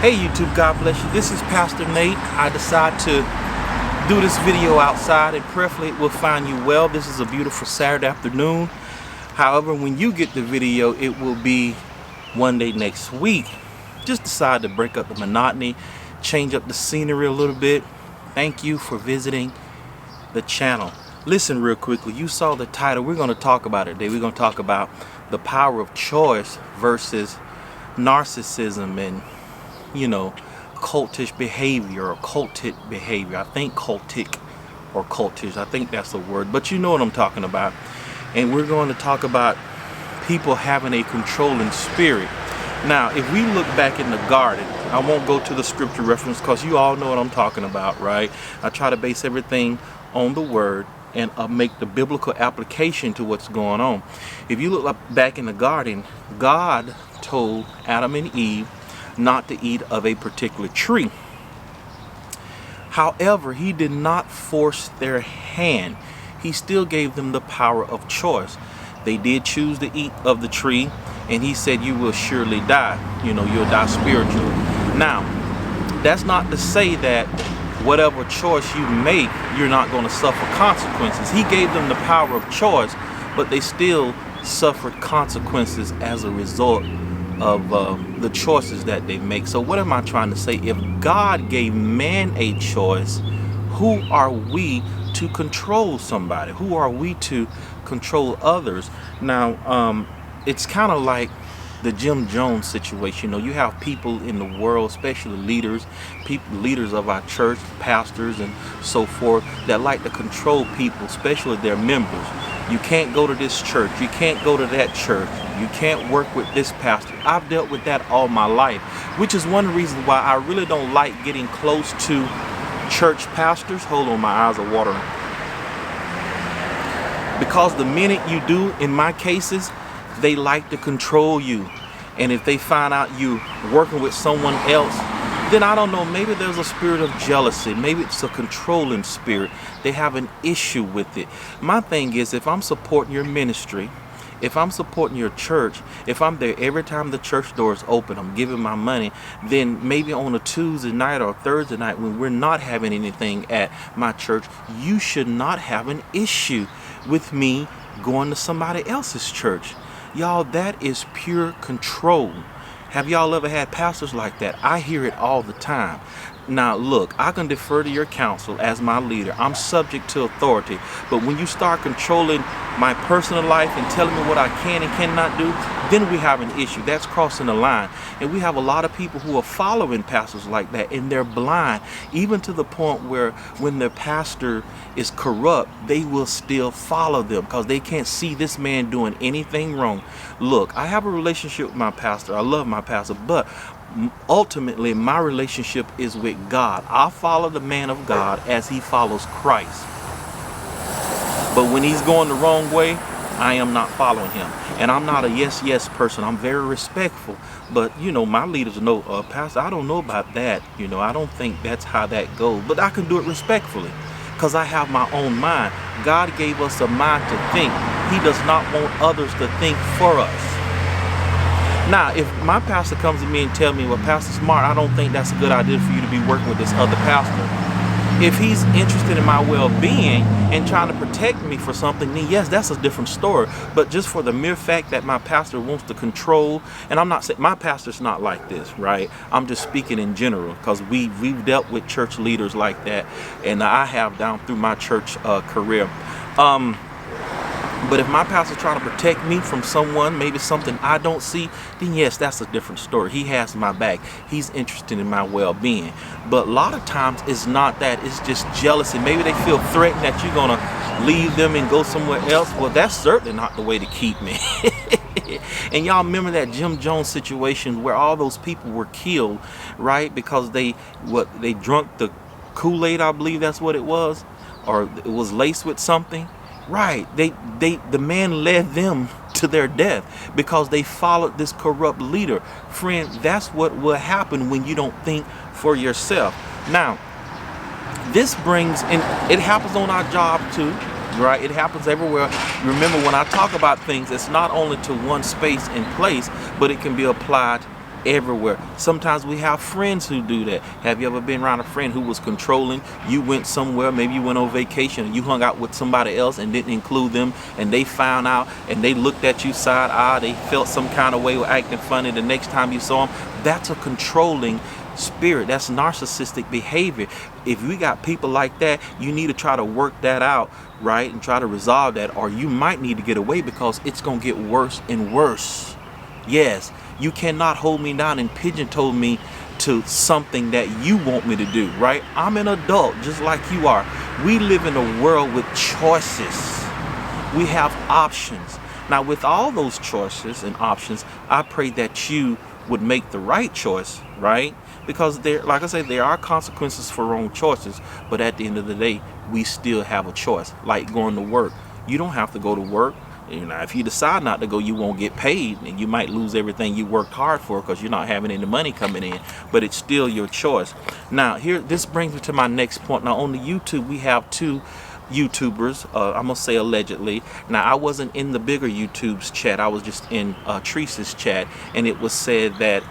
Hey YouTube, God bless you. This is Pastor Nate. I decided to do this video outside and prayerfully it will find you well. This is a beautiful Saturday afternoon. However, when you get the video, it will be one day next week. Just decided to break up the monotony, change up the scenery a little bit. Thank you for visiting the channel. Listen real quickly, you saw the title. We're going to talk about it today. We're going to talk about the power of choice versus narcissism and, you know, cultish behavior or cultic behavior. I think cultic or cultish, I think that's the word, but you know what I'm talking about. And we're going to talk about people having a controlling spirit. Now, if we look back in the garden, I won't go to the scripture reference because you all know what I'm talking about, right? I try to base everything on the word and make the biblical application to what's going on. If you look back in the garden, God told Adam and Eve not to eat of a particular tree. However, he did not force their hand. He still gave them the power of choice. They did choose to eat of the tree, and he said, you will surely die. You know, you'll die spiritually. Now, that's not to say that whatever choice you make, you're not going to suffer consequences. He gave them the power of choice, but they still suffered consequences as a result of the choices that they make. So what am I trying to say? If God gave man a choice, who are we to control somebody? Who are we to control others? Now, it's kind of like the Jim Jones situation. You know, you have people in the world, especially leaders of our church, pastors and so forth, that like to control people, especially their members. You can't go to this church, you can't go to that church, you can't work with this pastor. I've dealt with that all my life, which is one reason why I really don't like getting close to church pastors. Hold on, my eyes are watering. Because the minute you do, in my cases, they like to control you. And if they find out you working with someone else, then I don't know, maybe there's a spirit of jealousy. Maybe it's a controlling spirit. They have an issue with it. My thing is, if I'm supporting your ministry, if I'm supporting your church, if I'm there every time the church door is open, I'm giving my money, then maybe on a Tuesday night or a Thursday night when we're not having anything at my church, you should not have an issue with me going to somebody else's church. Y'all, that is pure control. Have y'all ever had pastors like that? I hear it all the time. Now look, I can defer to your counsel as my leader. I'm subject to authority. But when you start controlling my personal life and telling me what I can and cannot do, then we have an issue. That's crossing the line. And we have a lot of people who are following pastors like that, and they're blind, even to the point where when their pastor is corrupt, they will still follow them because they can't see this man doing anything wrong. Look, I have a relationship with my pastor. I love my pastor, but ultimately my relationship is with God. I follow the man of God as he follows Christ. But when he's going the wrong way, I am not following him. And I'm not a yes person. I'm very respectful. But you know, my leaders know, Pastor, I don't know about that. You know, I don't think that's how that goes. But I can do it respectfully because I have my own mind. God gave us a mind to think. He does not want others to think for us. Now, if my pastor comes to me and tells me, well, Pastor Smart, I don't think that's a good idea for you to be working with this other pastor. If he's interested in my well-being and trying to protect me for something, then yes, that's a different story. But just for the mere fact that my pastor wants to control, and I'm not saying my pastor's not like this, right? I'm just speaking in general because we've dealt with church leaders like that, and I have down through my church career. But if my pastor's trying to protect me from someone, maybe something I don't see, then yes, that's a different story. He has my back. He's interested in my well-being. But a lot of times it's not that. It's just jealousy. Maybe they feel threatened that you're going to leave them and go somewhere else. Well, that's certainly not the way to keep me. And y'all remember that Jim Jones situation where all those people were killed, right? Because they drunk the Kool-Aid, I believe that's what it was, or it was laced with something. Right, the man led them to their death because they followed this corrupt leader. Friend, that's what will happen when you don't think for yourself. Now, this brings, and it happens on our job too, right? It happens everywhere. Remember, when I talk about things, it's not only to one space and place, but it can be applied everywhere. Sometimes we have friends who do that. Have you ever been around a friend who was controlling? You went somewhere, maybe you went on vacation and you hung out with somebody else and didn't include them, and they found out and they looked at you side eye, they felt some kind of way or acting funny the next time you saw them. That's a controlling spirit. That's narcissistic behavior. If we got people like that, you need to try to work that out, right, and try to resolve that, or you might need to get away, because it's gonna get worse and worse. Yes, you cannot hold me down and pigeonhole me to something that you want me to do, right? I'm an adult just like you are. We live in a world with choices. We have options. Now, with all those choices and options, I pray that you would make the right choice, right? Because there, like I said, there are consequences for wrong choices, but at the end of the day, we still have a choice. Like going to work. You don't have to go to work. You know, if you decide not to go, you won't get paid, and you might lose everything you worked hard for because you're not having any money coming in, but it's still your choice. Now, here, this brings me to my next point. Now, on the YouTube, we have two YouTubers, I'm gonna say allegedly. Now, I wasn't in the bigger YouTube's chat, I was just in Teresa's chat, and it was said that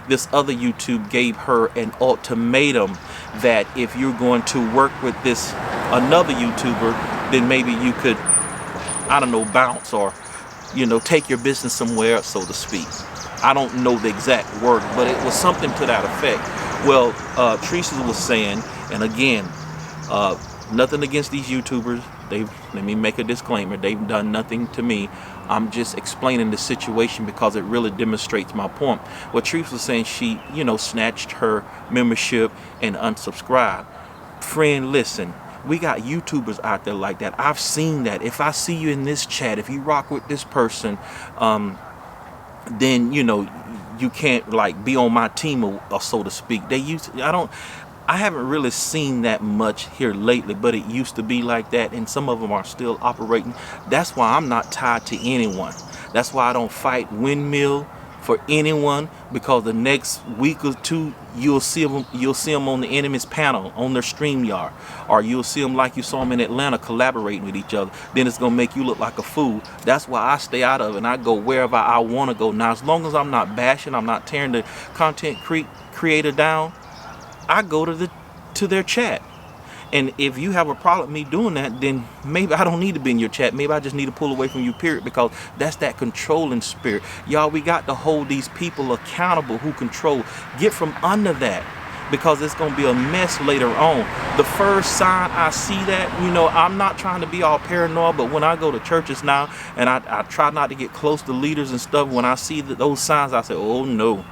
this other YouTube gave her an ultimatum that if you're going to work with this another YouTuber, then maybe you could, I don't know, bounce, or, you know, take your business somewhere, so to speak. I don't know the exact word, but it was something to that effect. Well, Teresa was saying, and again, nothing against these YouTubers. Let me make a disclaimer. They've done nothing to me. I'm just explaining the situation because it really demonstrates my point. What Teresa was saying, she, you know, snatched her membership and unsubscribed. Friend, listen. We got YouTubers out there like that. I've seen that. If I see you in this chat, if you rock with this person, then, you know, you can't like be on my team, or so to speak. I haven't really seen that much here lately, but it used to be like that, and some of them are still operating. That's why I'm not tied to anyone. That's why I don't fight windmill for anyone, because the next week or two you'll see them on the enemy's panel on their StreamYard, or you'll see them like you saw them in Atlanta collaborating with each other. Then it's gonna make you look like a fool. That's why I stay out of it and I go wherever I want to go. Now, as long as I'm not bashing, I'm not tearing the content creator down, I go to their chat. And if you have a problem with me doing that, then maybe I don't need to be in your chat. Maybe I just need to pull away from you, period, because that's that controlling spirit. Y'all, we got to hold these people accountable who control. Get from under that, because it's going to be a mess later on. The first sign I see that, you know, I'm not trying to be all paranoid, but when I go to churches now, and I try not to get close to leaders and stuff, when I see those signs, I say, oh, no.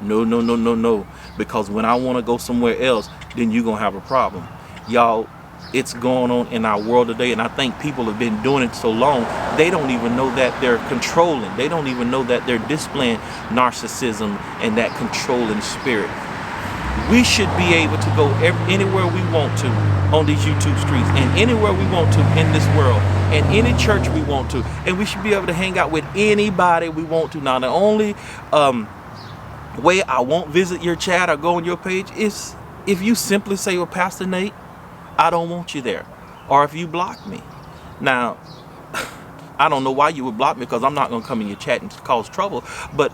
No. Because when I want to go somewhere else, then you're going to have a problem. Y'all, it's going on in our world today, and I think people have been doing it so long, they don't even know that they're controlling. They don't even know that they're displaying narcissism and that controlling spirit. We should be able to go anywhere we want to on these YouTube streets, and anywhere we want to in this world, and any church we want to, and we should be able to hang out with anybody we want to. Now, the only way I won't visit your chat or go on your page is if you simply say, well, Pastor Nate, I don't want you there, or if you block me. Now, I don't know why you would block me, because I'm not going to come in your chat and cause trouble, but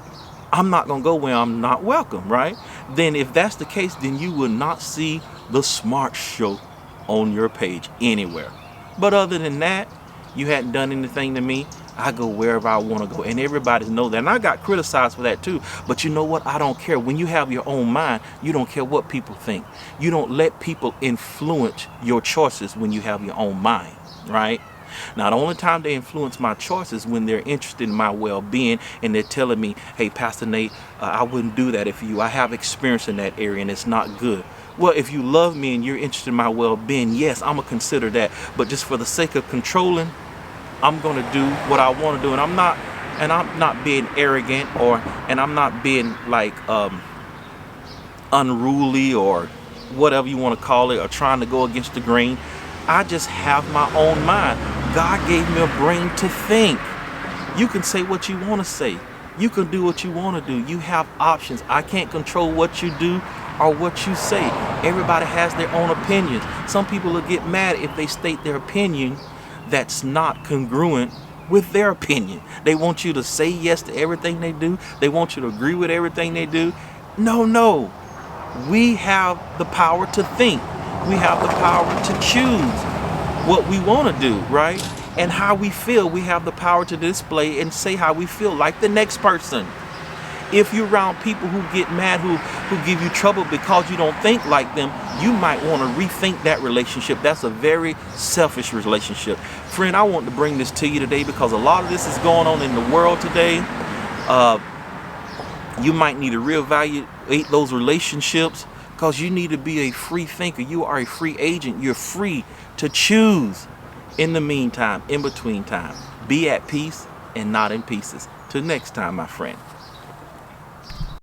I'm not going to go where I'm not welcome, right? Then if that's the case, then you will not see the Smart Show on your page anywhere. But other than that, you hadn't done anything to me. I go wherever I want to go, and everybody knows that. And I got criticized for that too. But you know what? I don't care. When you have your own mind, you don't care what people think. You don't let people influence your choices when you have your own mind, right? Now, the only time they influence my choices when they're interested in my well-being, and they're telling me, hey, Pastor Nate, I wouldn't do that if you. I have experience in that area, and it's not good. Well, if you love me and you're interested in my well-being, yes, I'm going to consider that. But just for the sake of controlling, I'm going to do what I want to do, and I'm not being arrogant, and I'm not being like unruly or whatever you want to call it, or trying to go against the grain. I just have my own mind. God gave me a brain to think. You can say what you want to say. You can do what you want to do. You have options. I can't control what you do or what you say. Everybody has their own opinions. Some people will get mad if they state their opinion that's not congruent with their opinion. They want you to say yes to everything they do. They want you to agree with everything they do. No. We have the power to think. We have the power to choose what we want to do, right? And how we feel. We have the power to display and say how we feel like the next person. If you're around people who get mad, who give you trouble because you don't think like them, you might want to rethink that relationship. That's a very selfish relationship. Friend, I want to bring this to you today because a lot of this is going on in the world today. You might need to reevaluate those relationships because you need to be a free thinker. You are a free agent. You're free to choose. In the meantime, in between time, be at peace and not in pieces. Till next time, my friend.